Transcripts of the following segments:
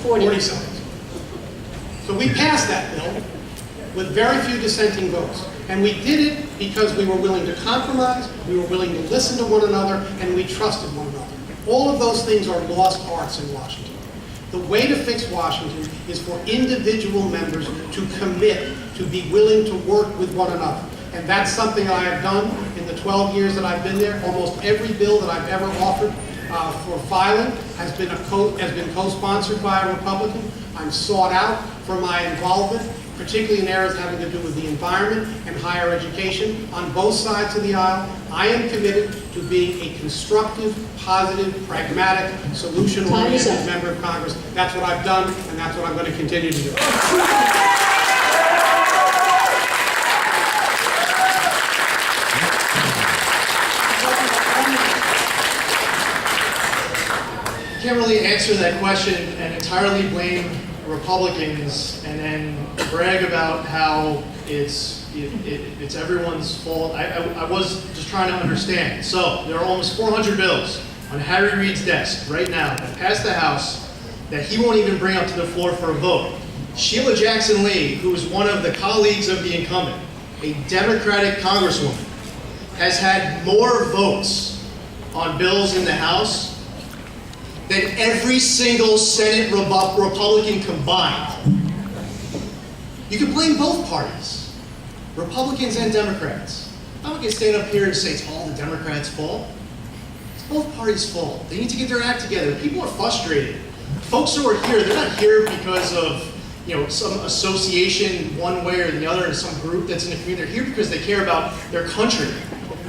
40 something. So we passed that bill with very few dissenting votes. And we did it because we were willing to compromise, we were willing to listen to one another, and we trusted one another. All of those things are lost arts in Washington. The way to fix Washington is for individual members to commit, to be willing to work with one another. And that's something I have done in the 12 years that I've been there. Almost every bill that I've ever offered for filing has been co-sponsored by a Republican. I'm sought out for my involvement, particularly in areas having to do with the environment and higher education on both sides of the aisle. I am committed to being a constructive, positive, pragmatic, solution-oriented member of Congress. That's what I've done, and that's what I'm going to continue to do. You can't really answer that question and entirely blame Republicans and then brag about how it's everyone's fault. I was just trying to understand. So there are almost 400 bills on Harry Reid's desk right now that passed the House that he won't even bring up to the floor for a vote. Sheila Jackson Lee, who is one of the colleagues of the incumbent, a Democratic congresswoman, has had more votes on bills in the House than every single Senate Republican combined. You can blame both parties, Republicans and Democrats. I'm not going to stand up here and say it's all the Democrats' fault. It's both parties' fault. They need to get their act together. People are frustrated. Folks who are here, they're not here because of some association one way or the other, and some group that's in the community. They're here because they care about their country.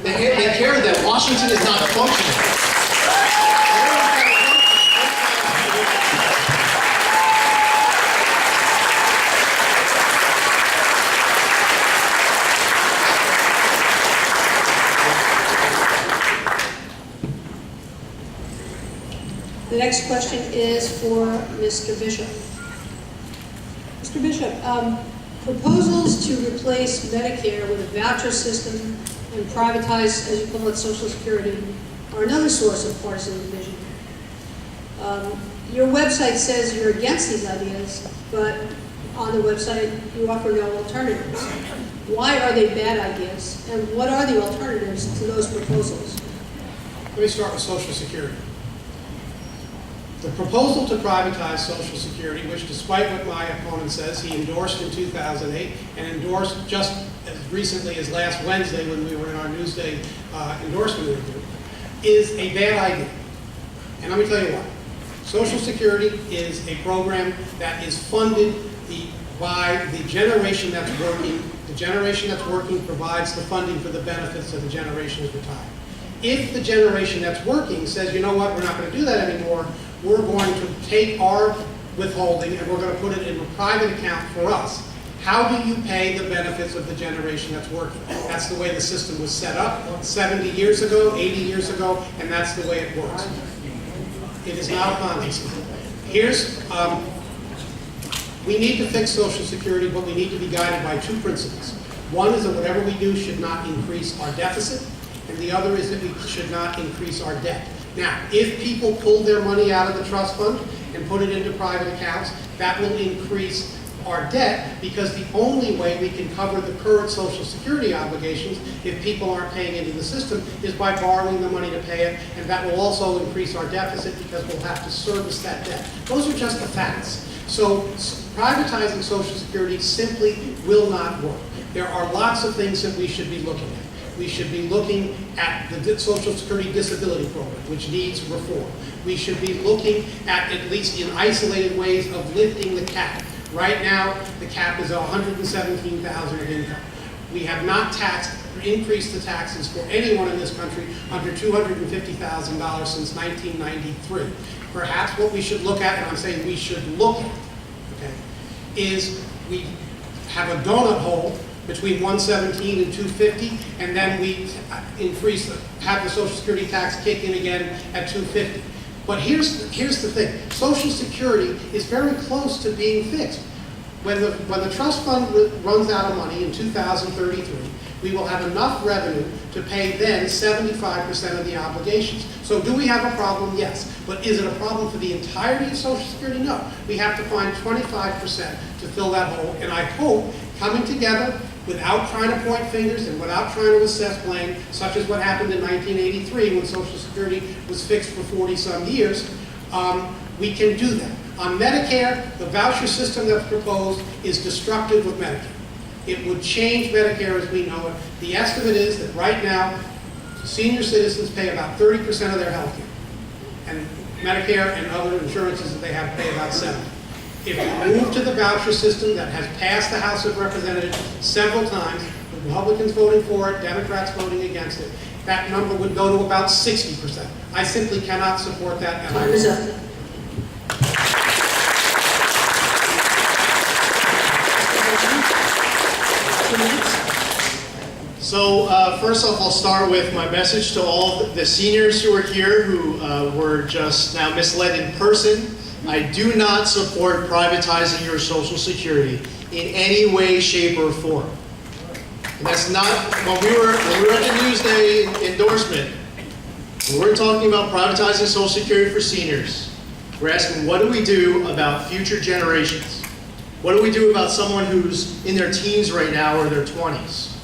They care that Washington is not functioning. The next question is for Mr. Bishop. Mr. Bishop, proposals to replace Medicare with a voucher system and privatize, as you call it, Social Security, are another source of partisan division. Your website says you're against these ideas, but on the website you offer no alternatives. Why are they bad ideas, and what are the alternatives to those proposals? Let me start with Social Security. The proposal to privatize Social Security, which despite what my opponent says, he endorsed in 2008 and endorsed just as recently as last Wednesday when we were in our Newsday endorsement interview, is a bad idea. And let me tell you why. Social Security is a program that is funded by the generation that's working. The generation that's working provides the funding for the benefits of the generation that's retired. If the generation that's working says, you know what, we're not going to do that anymore, we're going to take our withholding and we're going to put it in a private account for us. How do you pay the benefits of the generation that's working? That's the way the system was set up 70 years ago, 80 years ago, and that's the way it works. It is not a Ponzi scheme. We need to fix Social Security, but we need to be guided by two principles. One is that whatever we do should not increase our deficit, and the other is that we should not increase our debt. Now, if people pull their money out of the trust fund and put it into private accounts, that will increase our debt, because the only way we can cover the current Social Security obligations, if people aren't paying into the system, is by borrowing the money to pay it, and that will also increase our deficit because we'll have to service that debt. Those are just the facts. So privatizing Social Security simply will not work. There are lots of things that we should be looking at. We should be looking at the Social Security Disability Program, which needs reform. We should be looking at least in isolated ways, of lifting the cap. Right now, the cap is $117,000 of income. We have not taxed or increased the taxes for anyone in this country under $250,000 since 1993. Perhaps what we should look at, and I'm saying we should look at, okay, is we have a donut hole between 117 and 250, and then we have the Social Security tax kick in again at 250. But here's the thing. Social Security is very close to being fixed. When the trust fund runs out of money in 2033, we will have enough revenue to pay then 75% of the obligations. So do we have a problem? Yes. But is it a problem for the entirety of Social Security? No. We have to find 25% to fill that hole, and I hope coming together without trying to point fingers and without trying to assess blame, such as what happened in 1983 when Social Security was fixed for 40-some years, we can do that. On Medicare, the voucher system that's proposed is destructive of Medicare. It would change Medicare as we know it. The estimate is that right now, senior citizens pay about 30% of their health care. And Medicare and other insurances that they have pay about 70%. If we move to the voucher system that has passed the House of Representatives several times, Republicans voting for it, Democrats voting against it, that number would go to about 60%. I simply cannot support that. And Time is up. So first off, I'll start with my message to all the seniors who are here who were just now misled in person. I do not support privatizing your Social Security in any way, shape, or form. And that's not, when we were at the Newsday endorsement, we weren't talking about privatizing Social Security for seniors. We're asking, what do we do about future generations? What do we do about someone who's in their teens right now or their 20s?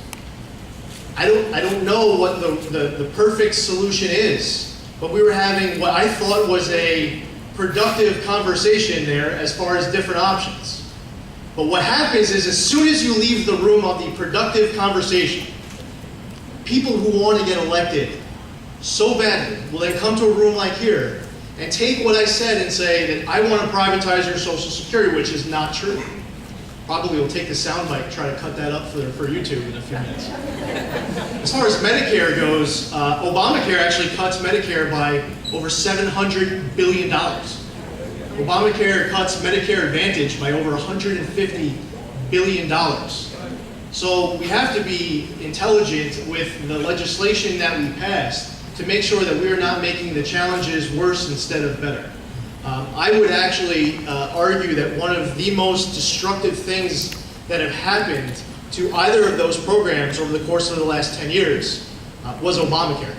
I don't know what the perfect solution is, but we were having what I thought was a productive conversation there as far as different options. But what happens is as soon as you leave the room of the productive conversation, people who want to get elected so badly will then come to a room like here and take what I said and say that I want to privatize your Social Security, which is not true. Probably will take the soundbite and try to cut that up for YouTube in a few minutes. As far as Medicare goes, Obamacare actually cuts Medicare by over $700 billion. Obamacare cuts Medicare Advantage by over $150 billion. So we have to be intelligent with the legislation that we passed to make sure that we are not making the challenges worse instead of better. I would actually argue that one of the most destructive things that have happened to either of those programs over the course of the last 10 years was Obamacare.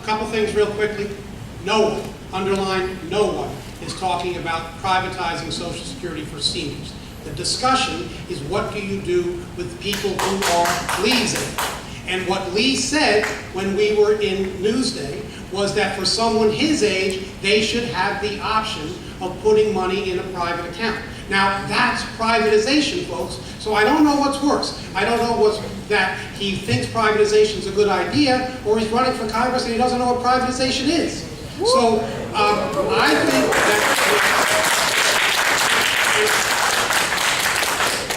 Couple things real quickly. No one, underline no one, is talking about privatizing Social Security for seniors. The discussion is what do you do with people who are Lee's age? And what Lee said when we were in Newsday was that for someone his age, they should have the option of putting money in a private account. Now, that's privatization, folks, so I don't know what's worse. I don't know what's that he thinks privatization is a good idea, or he's running for Congress and he doesn't know what privatization is. So, I think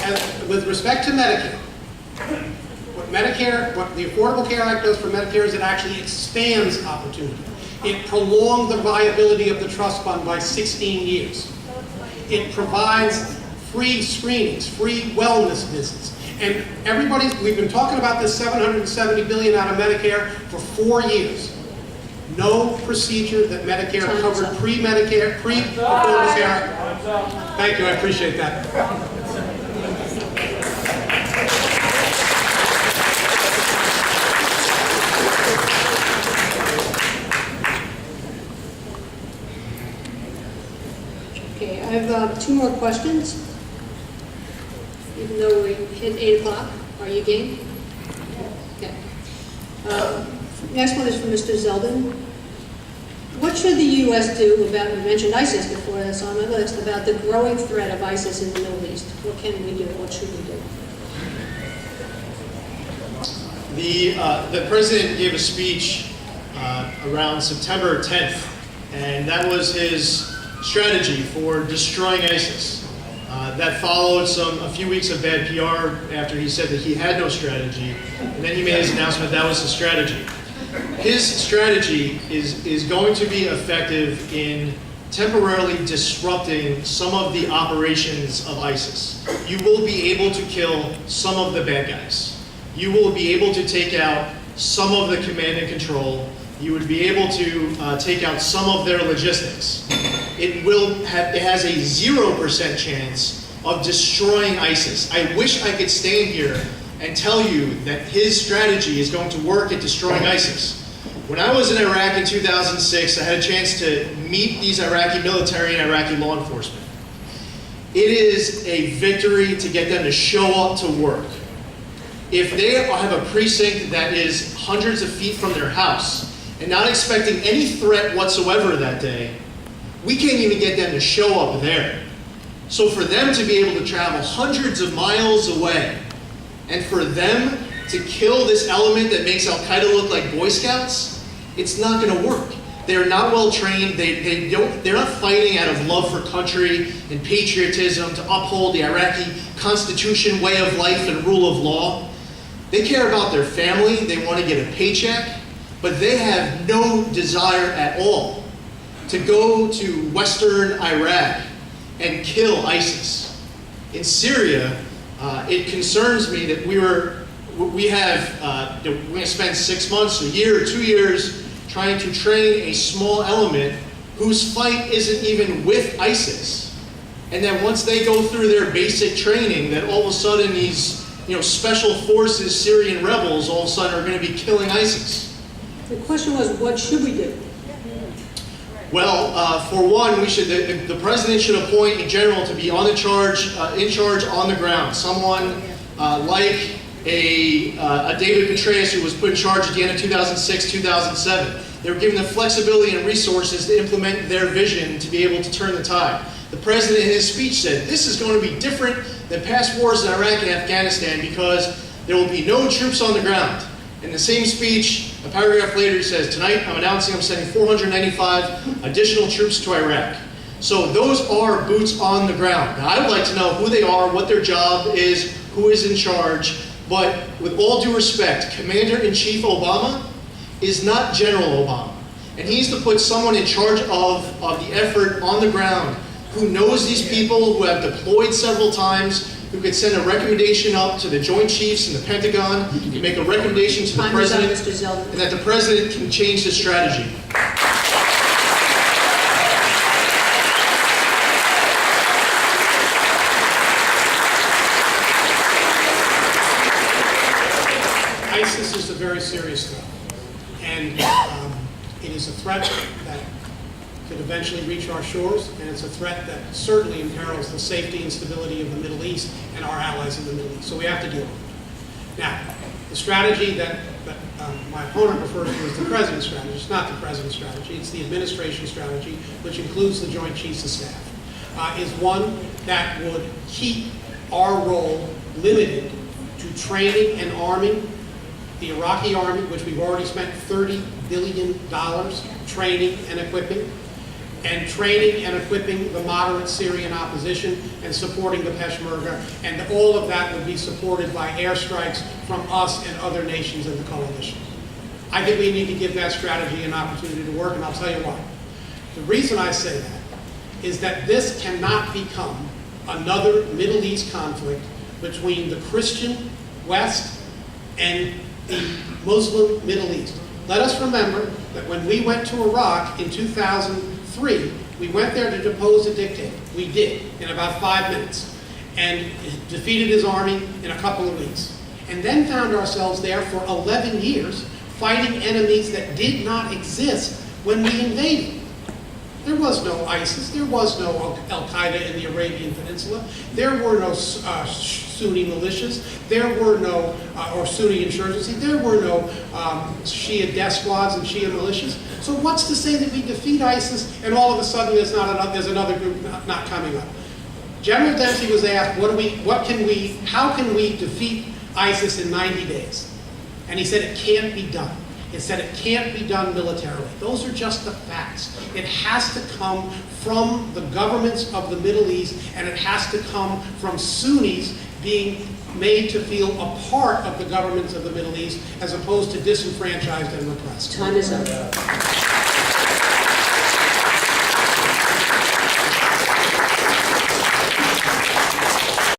that with respect to Medicare, what the Affordable Care Act does for Medicare is it actually expands opportunity. It prolonged the viability of the trust fund by 16 years. It provides free screenings, free wellness visits. And we've been talking about this $770 billion out of Medicare for 4 years. No procedure that Medicare covered pre-Medicare, pre-Affordable Care. Thank you, I appreciate that. Okay, I have 2 more questions. Even though we hit 8 o'clock, are you game? Okay. Next one is from Mr. Zeldin. What should the U.S. do about, we mentioned ISIS before, that's on my list, about the growing threat of ISIS in the Middle East? What can we do? What should we do? The president gave a speech around September 10th, and that was his strategy for destroying ISIS. That followed a few weeks of bad PR after he said that he had no strategy, and then he made his announcement that was the strategy. His strategy is going to be effective in temporarily disrupting some of the operations of ISIS. You will be able to kill some of the bad guys. You will be able to take out some of the command and control. You would be able to take out some of their logistics. It has a 0% chance of destroying ISIS. I wish I could stand here and tell you that his strategy is going to work at destroying ISIS. When I was in Iraq in 2006, I had a chance to meet these Iraqi military and Iraqi law enforcement. It is a victory to get them to show up to work. If they have a precinct that is hundreds of feet from their house and not expecting any threat whatsoever that day, we can't even get them to show up there. So for them to be able to travel hundreds of miles away and for them to kill this element that makes Al-Qaeda look like Boy Scouts, it's not going to work. They're not well trained. They're not fighting out of love for country and patriotism to uphold the Iraqi constitution, way of life, and rule of law. They care about their family. They want to get a paycheck, but they have no desire at all to go to Western Iraq and kill ISIS. In Syria, it concerns me that we're going to spend 6 months, a year, or 2 years trying to train a small element whose fight isn't even with ISIS. And then once they go through their basic training, that all of a sudden these special forces Syrian rebels all of a sudden are going to be killing ISIS. The question was, what should we do? Well, for one, the president should appoint a general to be in charge on the ground. Someone like a David Petraeus, who was put in charge at the end of 2006, 2007. They were given the flexibility and resources to implement their vision to be able to turn the tide. The president in his speech said, this is going to be different than past wars in Iraq and Afghanistan because there will be no troops on the ground. In the same speech, a paragraph later, he says, tonight I'm announcing I'm sending 495 additional troops to Iraq. So those are boots on the ground. Now, I would like to know who they are, what their job is, who is in charge. But with all due respect, Commander-in-Chief Obama is not General Obama. And he needs to put someone in charge of the effort on the ground who knows these people, who have deployed several times, who could send a recommendation up to the Joint Chiefs and the Pentagon, who can make a recommendation to the President, Mr. Zeldin. and that the President can change the strategy. ISIS is a very serious threat, and it is a threat that could eventually reach our shores, and it's a threat that certainly imperils the safety and stability of the Middle East and our allies in the Middle East. So we have to deal with it. Now, the strategy that my opponent refers to as the President's strategy, it's not the President's strategy, it's the administration strategy, which includes the Joint Chiefs of Staff, is one that would keep our role limited to training and arming the Iraqi army, which we've already spent $30 billion training and equipping, and training and equipping the moderate Syrian opposition and supporting the Peshmerga, and all of that would be supported by airstrikes from us and other nations in the coalition. I think we need to give that strategy an opportunity to work, and I'll tell you why. The reason I say that is that this cannot become another Middle East conflict between the Christian West and the Muslim Middle East. Let us remember that when we went to Iraq in 2003, we went there to depose a dictator. We did, in about 5 minutes, and defeated his army in a couple of weeks. And then found ourselves there for 11 years, fighting enemies that did not exist when we invaded. There was no ISIS, there was no Al-Qaeda in the Arabian Peninsula, there were no Sunni militias, there were no, or Sunni insurgency, there were no Shia death squads and Shia militias. So what's to say that we defeat ISIS and all of a sudden there's another group not coming up? General Dempsey was asked, how can we defeat ISIS in 90 days? And he said it can't be done. He said it can't be done militarily. Those are just the facts. It has to come from the governments of the Middle East, and it has to come from Sunnis being made to feel a part of the governments of the Middle East as opposed to disenfranchised and repressed. Time is up.